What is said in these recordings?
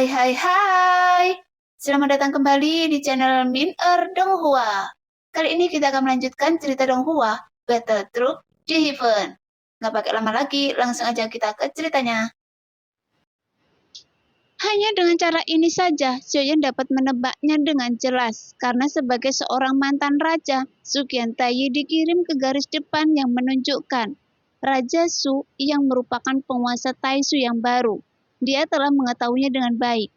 Hai hai hai, selamat datang kembali di channel Min Donghua. Kali ini kita akan melanjutkan cerita Donghua, Battle Troop di Heaven. Nggak pakai lama lagi, langsung aja kita ke ceritanya. Hanya dengan cara ini saja, Xiaoyan dapat menebaknya dengan jelas. Karena sebagai seorang mantan raja, Su Qiantai dikirim ke garis depan yang menunjukkan Raja Su yang merupakan penguasa Taishu yang baru. Dia telah mengetahuinya dengan baik,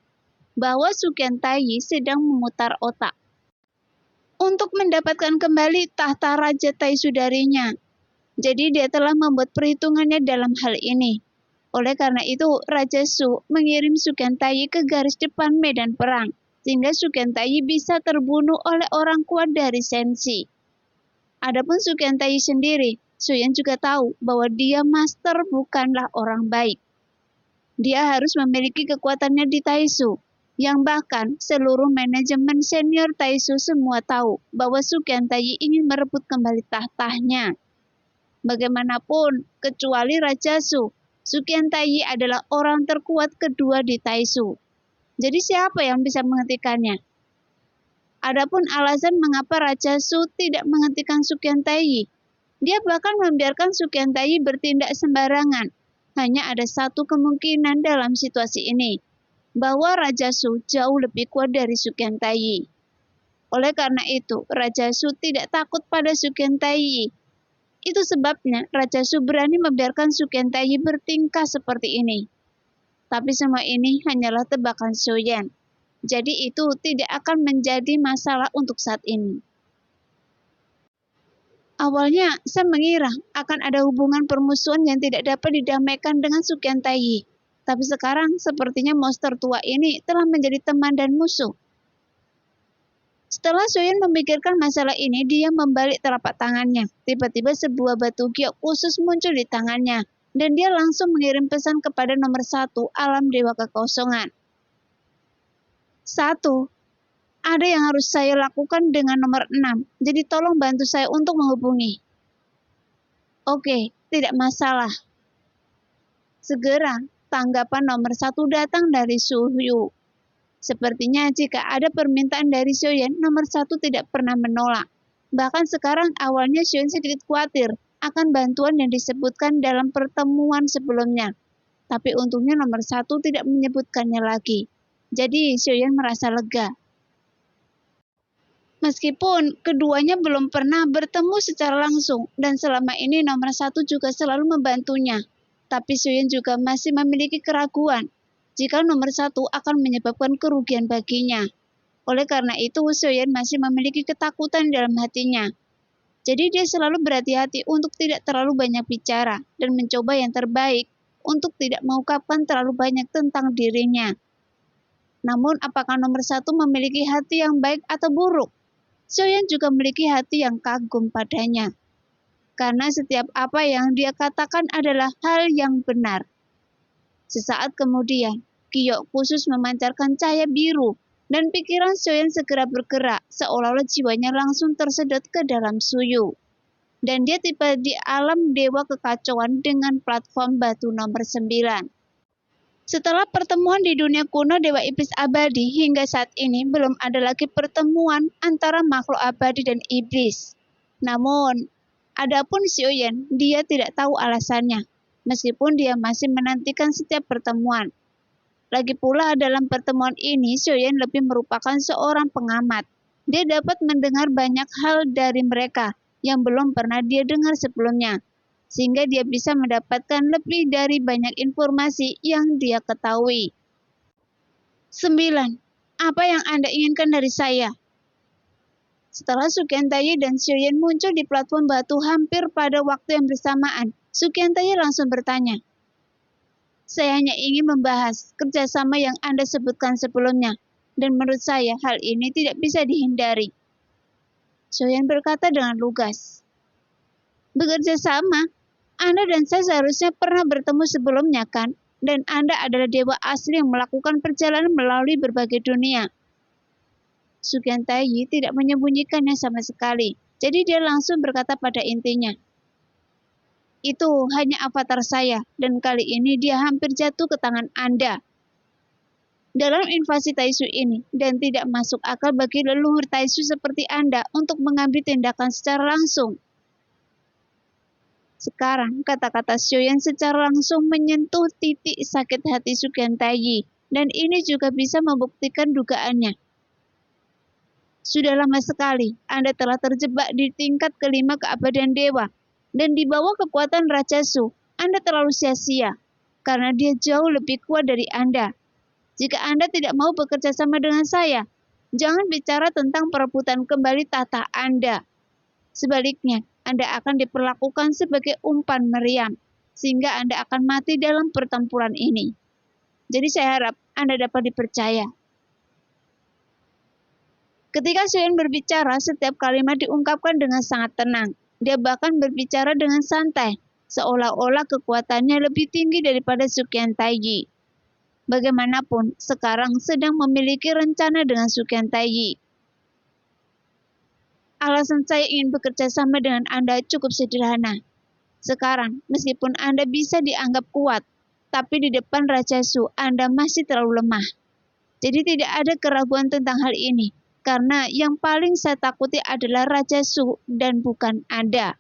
bahwa Su Qiantai sedang memutar otak untuk mendapatkan kembali tahta Raja Taishu darinya. Jadi dia telah membuat perhitungannya dalam hal ini. Oleh karena itu, Raja Su mengirim Su Qiantai ke garis depan medan perang, sehingga Su Qiantai bisa terbunuh oleh orang kuat dari Sensi. Adapun Su Qiantai sendiri, Xiaoyan juga tahu bahwa dia master bukanlah orang baik. Dia harus memiliki kekuatannya di Taishu, yang bahkan seluruh manajemen senior Taishu semua tahu bahwa Su Qiantai ingin merebut kembali tahtanya. Bagaimanapun, kecuali Raja Su, Su Qiantai adalah orang terkuat kedua di Taishu. Jadi siapa yang bisa menghentikannya? Adapun alasan mengapa Raja Su tidak menghentikan Su Qiantai, dia bahkan membiarkan Su Qiantai bertindak sembarangan. Hanya ada satu kemungkinan dalam situasi ini, bahwa Raja Su jauh lebih kuat dari Su Qiantai. Oleh karena itu, Raja Su tidak takut pada Su Qiantai. Itu sebabnya Raja Su berani membiarkan Su Qiantai bertingkah seperti ini. Tapi semua ini hanyalah tebakan Xiaoyan. Jadi itu tidak akan menjadi masalah untuk saat ini. Awalnya saya mengira akan ada hubungan permusuhan yang tidak dapat didamaikan dengan Su Qiantai. Tapi sekarang sepertinya monster tua ini telah menjadi teman dan musuh. Setelah Xiaoyan memikirkan masalah ini, dia membalik telapak tangannya. Tiba-tiba sebuah batu giok khusus muncul di tangannya, dan dia langsung mengirim pesan kepada nomor 1 alam dewa kekosongan. 1. Ada yang harus saya lakukan dengan nomor 6, jadi tolong bantu saya untuk menghubungi. Oke, tidak masalah. Segera, tanggapan nomor 1 datang dari Su Yu. Sepertinya jika ada permintaan dari Xiaoyan, nomor 1 tidak pernah menolak. Bahkan sekarang awalnya Xiaoyan sedikit khawatir akan bantuan yang disebutkan dalam pertemuan sebelumnya. Tapi untungnya nomor 1 tidak menyebutkannya lagi. Jadi Xiaoyan merasa lega. Meskipun keduanya belum pernah bertemu secara langsung dan selama ini nomor 1 juga selalu membantunya. Tapi Xiaoyan juga masih memiliki keraguan jika nomor 1 akan menyebabkan kerugian baginya. Oleh karena itu, Xiaoyan masih memiliki ketakutan dalam hatinya. Jadi dia selalu berhati-hati untuk tidak terlalu banyak bicara dan mencoba yang terbaik untuk tidak mengungkapkan terlalu banyak tentang dirinya. Namun apakah nomor 1 memiliki hati yang baik atau buruk? Xiaoyan juga memiliki hati yang kagum padanya. Karena setiap apa yang dia katakan adalah hal yang benar. Sesaat kemudian, giok khusus memancarkan cahaya biru dan pikiran Xiaoyan segera bergerak seolah-olah jiwanya langsung tersedot ke dalam Suyu. Dan dia tiba di alam dewa kekacauan dengan platform batu nomor 9. Setelah pertemuan di dunia kuno Dewa Iblis Abadi, hingga saat ini belum ada lagi pertemuan antara makhluk abadi dan iblis. Namun, adapun Xiaoyan, dia tidak tahu alasannya. Meskipun dia masih menantikan setiap pertemuan. Lagi pula dalam pertemuan ini, Xiaoyan lebih merupakan seorang pengamat. Dia dapat mendengar banyak hal dari mereka yang belum pernah dia dengar sebelumnya. Sehingga dia bisa mendapatkan lebih dari banyak informasi yang dia ketahui. 9. Apa yang Anda inginkan dari saya? Setelah Su Qiantai dan Xiaoyan muncul di platform batu hampir pada waktu yang bersamaan, Su Qiantai langsung bertanya. Saya hanya ingin membahas kerjasama yang Anda sebutkan sebelumnya, dan menurut saya hal ini tidak bisa dihindari. Xiaoyan berkata dengan lugas. Bekerja sama? Anda dan saya seharusnya pernah bertemu sebelumnya kan? Dan Anda adalah dewa asli yang melakukan perjalanan melalui berbagai dunia. Su Qiantai tidak menyembunyikannya sama sekali, jadi dia langsung berkata pada intinya. Itu hanya avatar saya, dan kali ini dia hampir jatuh ke tangan Anda. dalam invasi Taisu ini dan tidak masuk akal bagi leluhur Taisu seperti Anda untuk mengambil tindakan secara langsung. Sekarang, kata-kata Xiaoyan secara langsung menyentuh titik sakit hati Suqian Taiyi, dan ini juga bisa membuktikan dugaannya. Sudah lama sekali, Anda telah terjebak di tingkat kelima keabadian dewa, dan di bawah kekuatan Raja Su, Anda terlalu sia-sia, karena dia jauh lebih kuat dari Anda. Jika Anda tidak mau bekerja sama dengan saya, jangan bicara tentang perebutan kembali tahta Anda. Sebaliknya, Anda akan diperlakukan sebagai umpan meriam, sehingga Anda akan mati dalam pertempuran ini. Jadi saya harap Anda dapat dipercaya. Ketika Xiaoyan berbicara, setiap kalimat diungkapkan dengan sangat tenang. Dia bahkan berbicara dengan santai, seolah-olah kekuatannya lebih tinggi daripada Suqian Taiyi. Bagaimanapun, sekarang sedang memiliki rencana dengan Suqian Taiyi. Alasan saya ingin bekerja sama dengan Anda cukup sederhana. Sekarang, meskipun Anda bisa dianggap kuat, tapi di depan Raja Su, Anda masih terlalu lemah. Jadi tidak ada keraguan tentang hal ini, karena yang paling saya takuti adalah Raja Su dan bukan Anda.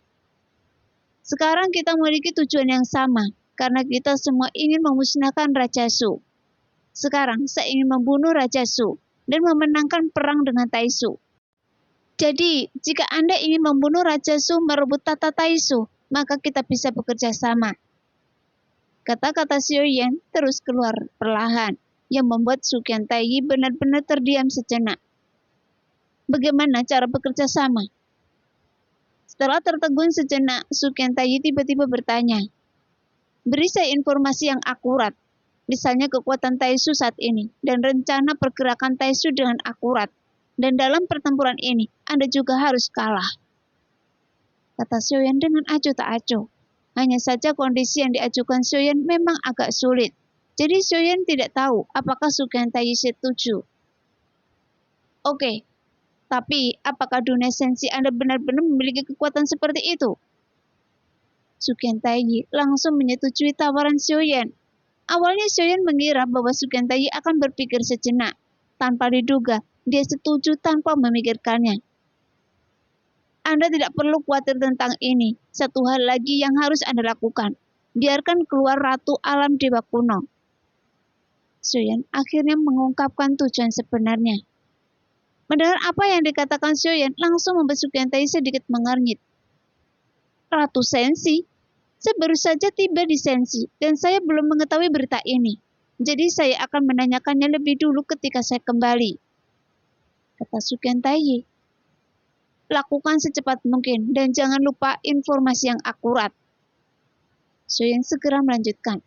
Sekarang kita memiliki tujuan yang sama, karena kita semua ingin memusnahkan Raja Su. Sekarang saya ingin membunuh Raja Su dan memenangkan perang dengan Taisu. Jadi, jika Anda ingin membunuh Raja Su merebut tahta Taisu, maka kita bisa bekerja sama. Kata-kata Xiaoyan terus keluar perlahan, yang membuat Suqian Taiyi benar-benar terdiam sejenak. Bagaimana cara bekerja sama? Setelah tertegun sejenak, Suqian Taiyi tiba-tiba bertanya, "Beri saya informasi yang akurat. Misalnya kekuatan Taisu saat ini, dan rencana pergerakan Taisu dengan akurat. Dan dalam pertempuran ini, Anda juga harus kalah." Kata Xiaoyan dengan acuh tak acuh. Hanya saja kondisi yang diajukan Xiaoyan memang agak sulit. Jadi Xiaoyan tidak tahu apakah Suqian Taiyi setuju. Oke, tapi apakah dunia sensi Anda benar-benar memiliki kekuatan seperti itu? Suqian Taiyi langsung menyetujui tawaran Xiaoyan. Awalnya Xiaoyan mengira bahwa Suqian Taiyi akan berpikir sejenak. Tanpa diduga, dia setuju tanpa memikirkannya. Anda tidak perlu khawatir tentang ini. Satu hal lagi yang harus Anda lakukan. Biarkan keluar Ratu Alam Dewa Kuno. Xiaoyan akhirnya mengungkapkan tujuan sebenarnya. Mendengar apa yang dikatakan Xiaoyan, langsung membuat Suqian Taiyi sedikit mengernyit. Ratu Sensi? Saya baru saja tiba di Sensi, dan saya belum mengetahui berita ini. Jadi saya akan menanyakannya lebih dulu ketika saya kembali. Kata Suqian Taiyi. Lakukan secepat mungkin, dan jangan lupa informasi yang akurat. Xiaoyan segera melanjutkan.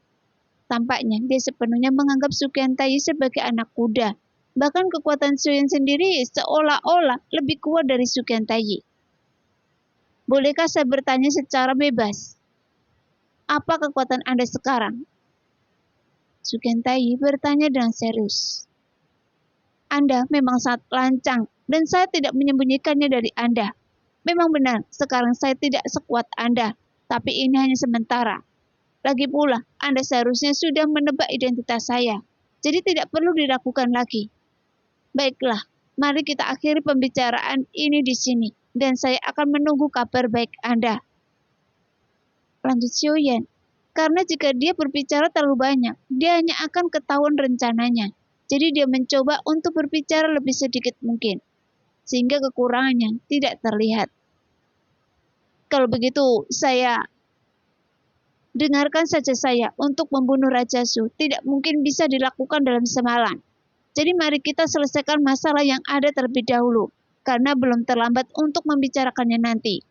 Tampaknya dia sepenuhnya menganggap Suqian Taiyi sebagai anak kuda. Bahkan kekuatan Xiaoyan sendiri seolah-olah lebih kuat dari Suqian Taiyi. Bolehkah saya bertanya secara bebas? Apa kekuatan Anda sekarang? Suqian Taiyi bertanya dengan serius. Anda memang sangat lancang, dan saya tidak menyembunyikannya dari Anda. Memang benar, sekarang saya tidak sekuat Anda, tapi ini hanya sementara. Lagi pula, Anda seharusnya sudah menebak identitas saya, jadi tidak perlu diragukan lagi. Baiklah, mari kita akhiri pembicaraan ini di sini, dan saya akan menunggu kabar baik Anda. Lanjut Xiaoyan, karena jika dia berbicara terlalu banyak, dia hanya akan ketahuan rencananya. Jadi dia mencoba untuk berbicara lebih sedikit mungkin, sehingga kekurangannya tidak terlihat. Kalau begitu, dengarkan saja saya, untuk membunuh Raja Su tidak mungkin bisa dilakukan dalam semalam. Jadi mari kita selesaikan masalah yang ada terlebih dahulu, karena belum terlambat untuk membicarakannya nanti.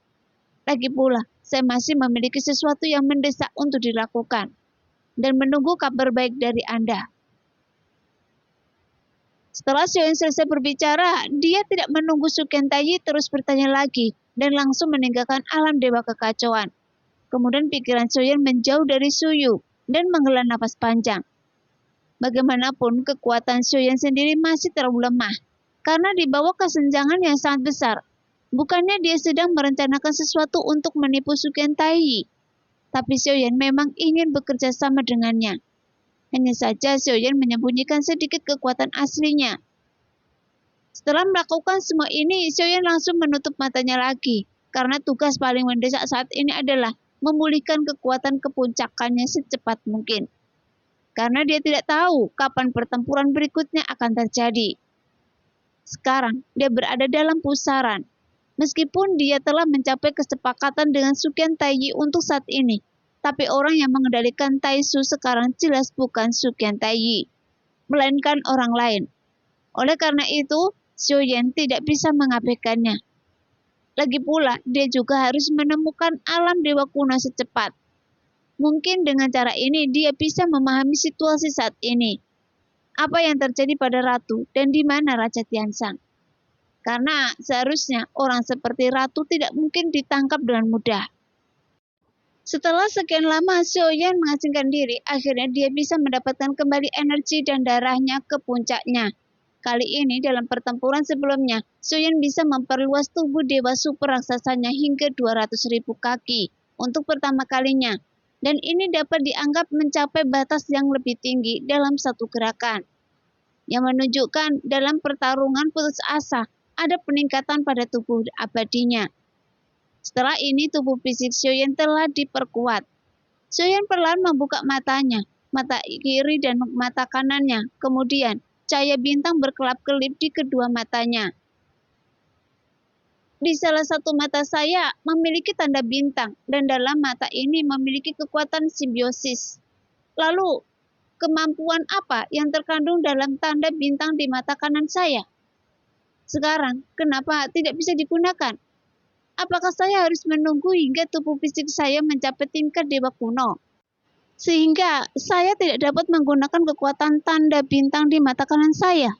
Lagi pula, saya masih memiliki sesuatu yang mendesak untuk dilakukan, dan menunggu kabar baik dari Anda. Setelah Xiaoyan selesai berbicara, dia tidak menunggu Suqian Taiyi terus bertanya lagi, dan langsung meninggalkan alam dewa kekacauan. Kemudian pikiran Xiaoyan menjauh dari Suyu, dan menghela napas panjang. Bagaimanapun, kekuatan Xiaoyan sendiri masih terlalu lemah, karena di bawah kesenjangan yang sangat besar. Bukannya dia sedang merencanakan sesuatu untuk menipu Suqian Taiyi, tapi Xiaoyan memang ingin bekerja sama dengannya. Hanya saja Xiaoyan menyembunyikan sedikit kekuatan aslinya. Setelah melakukan semua ini, Xiaoyan langsung menutup matanya lagi, karena tugas paling mendesak saat ini adalah memulihkan kekuatan kepuncakannya secepat mungkin. Karena dia tidak tahu kapan pertempuran berikutnya akan terjadi. Sekarang, dia berada dalam pusaran. Meskipun dia telah mencapai kesepakatan dengan Suqian Taiyi untuk saat ini, tapi orang yang mengendalikan Taisu sekarang jelas bukan Suqian Taiyi, melainkan orang lain. Oleh karena itu, Xiaoyan tidak bisa mengabaikannya. Lagi pula, dia juga harus menemukan alam dewa kuno secepat. Mungkin dengan cara ini dia bisa memahami situasi saat ini. Apa yang terjadi pada Ratu dan di mana Raja Tianshan. Karena seharusnya orang seperti Ratu tidak mungkin ditangkap dengan mudah. Setelah sekian lama Xiaoyan mengasingkan diri, akhirnya dia bisa mendapatkan kembali energi dan darahnya ke puncaknya. Kali ini dalam pertempuran sebelumnya, Xiaoyan bisa memperluas tubuh dewa super raksasanya hingga 200.000 kaki untuk pertama kalinya. Dan ini dapat dianggap mencapai batas yang lebih tinggi dalam satu gerakan. Yang menunjukkan dalam pertarungan putus asa, ada peningkatan pada tubuh abadinya. Setelah ini tubuh fisik Xiaoyan telah diperkuat. Xiaoyan perlahan membuka matanya, mata kiri dan mata kanannya. Kemudian cahaya bintang berkelap-kelip di kedua matanya. Di salah satu mata saya memiliki tanda bintang dan dalam mata ini memiliki kekuatan simbiosis. Lalu, kemampuan apa yang terkandung dalam tanda bintang di mata kanan saya? Sekarang, kenapa tidak bisa digunakan? Apakah saya harus menunggu hingga tubuh fisik saya mencapai tingkat dewa kuno? Sehingga saya tidak dapat menggunakan kekuatan tanda bintang di mata kanan saya.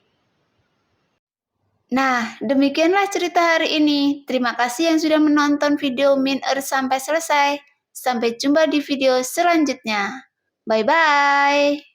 Nah, demikianlah cerita hari ini. Terima kasih yang sudah menonton video Min Earth sampai selesai. Sampai jumpa di video selanjutnya. Bye-bye.